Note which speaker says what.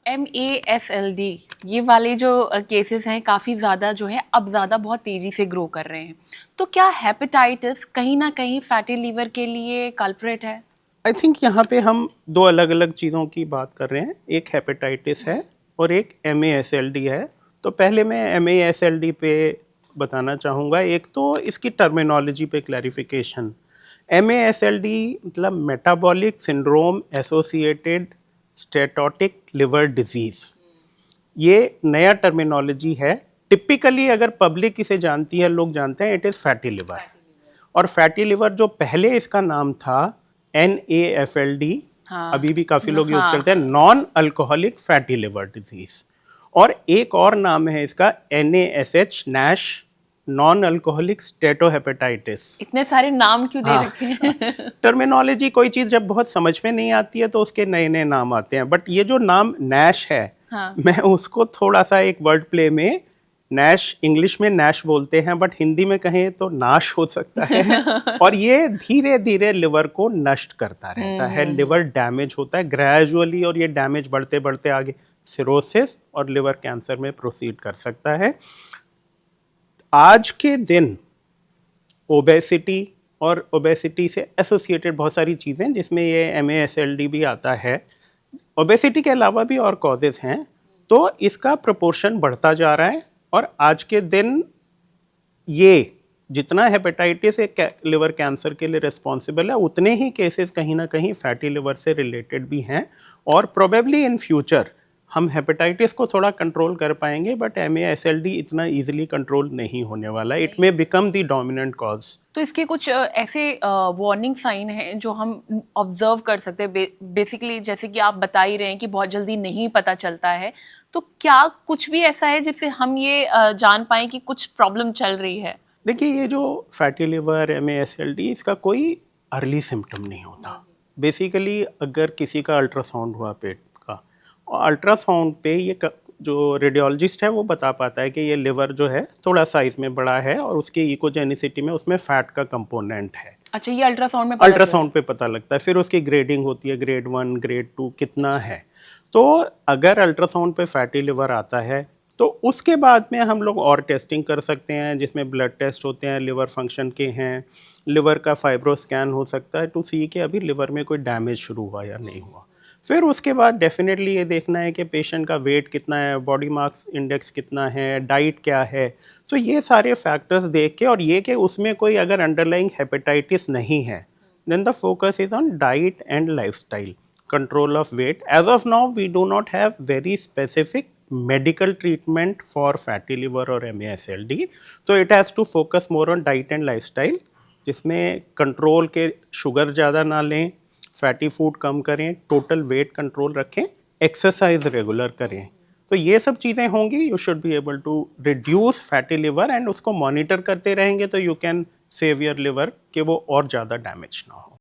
Speaker 1: MASLD ये वाले जो केसेस हैं काफ़ी ज़्यादा जो है अब ज़्यादा बहुत तेज़ी से ग्रो कर रहे हैं, तो क्या हेपेटाइटिस कहीं ना कहीं फैटी लीवर के लिए कल्प्रेट है?
Speaker 2: आई थिंक यहाँ पे हम दो अलग अलग चीज़ों की बात कर रहे हैं, एक हेपेटाइटिस है और एक MASLD है। तो पहले मैं MASLD पे बताना चाहूँगा। एक तो इसकी टर्मिनोलॉजी पे क्लैरिफिकेशन। MASLD मतलब metabolic syndrome associated steatotic liver disease, ये नया टर्मिनोलॉजी है। टिपिकली अगर पब्लिक इसे जानती है, लोग जानते हैं इट इज़ फैटी लिवर। और फैटी लिवर जो पहले इसका नाम था NAFLD,
Speaker 1: हाँ,
Speaker 2: अभी भी काफ़ी लोग यूज़
Speaker 1: हाँ,
Speaker 2: करते हैं, non alcoholic fatty liver disease. और एक और नाम है इसका NASH, नैश, नॉन अल्कोहलिक स्टेटोहेपेटाइटिस।
Speaker 1: इतने सारे नाम क्यों दे
Speaker 2: हाँ,
Speaker 1: रखे हैं?
Speaker 2: टर्मिनोलॉजी कोई चीज़ जब बहुत समझ में नहीं आती है तो उसके नए नए नाम आते हैं। बट ये जो नाम नैश है,
Speaker 1: हाँ,
Speaker 2: मैं उसको थोड़ा सा एक वर्ड प्ले में, नैश इंग्लिश में नैश बोलते हैं बट हिंदी में कहें तो नाश हो सकता है। और ये धीरे धीरे लिवर को नष्ट करता रहता है, लिवर डैमेज होता है ग्रेजुअली, और ये डैमेज बढ़ते बढ़ते आगे सिरोसिस और लिवर कैंसर में प्रोसीड कर सकता है। आज के दिन ओबेसिटी और ओबेसिटी से एसोसिएटेड बहुत सारी चीज़ें, जिसमें ये MASLD भी आता है। ओबेसिटी के अलावा भी और कॉजेज़ हैं, तो इसका प्रोपोर्शन बढ़ता जा रहा है। और आज के दिन ये जितना हेपेटाइटिस एक लिवर कैंसर के लिए रिस्पॉन्सिबल है, उतने ही केसेस कहीं ना कहीं फैटी लिवर से रिलेटेड भी हैं। और प्रोबेबली इन फ्यूचर हम हेपेटाइटिस को थोड़ा कंट्रोल कर पाएंगे, बट MASLD इतना इजीली कंट्रोल नहीं होने वाला। It may become the dominant cause.
Speaker 1: तो इसके कुछ ऐसे वार्निंग साइन हैं जो हम ऑब्जर्व कर सकते हैं? बेसिकली जैसे कि आप बता ही रहे हैं कि बहुत जल्दी नहीं पता चलता है, तो क्या कुछ भी ऐसा है जिससे हम ये जान पाएं कि कुछ प्रॉब्लम चल रही है?
Speaker 2: देखिए, ये जो फैटी लिवर MASLD, इसका कोई अर्ली सिम्टम नहीं होता। बेसिकली अगर किसी का अल्ट्रासाउंड हुआ पेट का, और अल्ट्रासाउंड पे ये जो रेडियोलॉजिस्ट है वो बता पाता है कि ये लिवर जो है थोड़ा साइज में बड़ा है और उसकी इकोजेनिसिटी में उसमें फैट का कंपोनेंट है।
Speaker 1: अच्छा, ये अल्ट्रासाउंड में
Speaker 2: अल्ट्रासाउंड पे पता लगता है। फिर उसकी ग्रेडिंग होती है, ग्रेड 1, ग्रेड 2 कितना है। तो अगर अल्ट्रासाउंड पे फैटी लिवर आता है तो उसके बाद में हम लोग और टेस्टिंग कर सकते हैं, जिसमें ब्लड टेस्ट होते हैं, लिवर फंक्शन के हैं, लिवर का फाइब्रो स्कैन हो सकता है टू सी कि अभी लिवर में कोई डैमेज शुरू हुआ या नहीं हुआ। फिर उसके बाद डेफिनेटली ये देखना है कि पेशेंट का वेट कितना है, बॉडी मास इंडेक्स कितना है, डाइट क्या है। सो ये सारे फैक्टर्स देख के, और ये कि उसमें कोई अगर अंडरलाइंग हेपेटाइटिस नहीं है, then the focus is on diet and lifestyle, control of weight. As of now, we do not have very specific medical treatment for fatty liver or MASLD. So it has to focus more on diet and lifestyle, जिसमें control के sugar ज़्यादा ना लें, fatty food कम करें, total weight control रखें, exercise regular करें। तो ये सब चीज़ें होंगी, you should be able to reduce fatty liver, and उसको मॉनिटर करते रहेंगे तो you can save your liver कि वो और ज़्यादा डैमेज ना हो।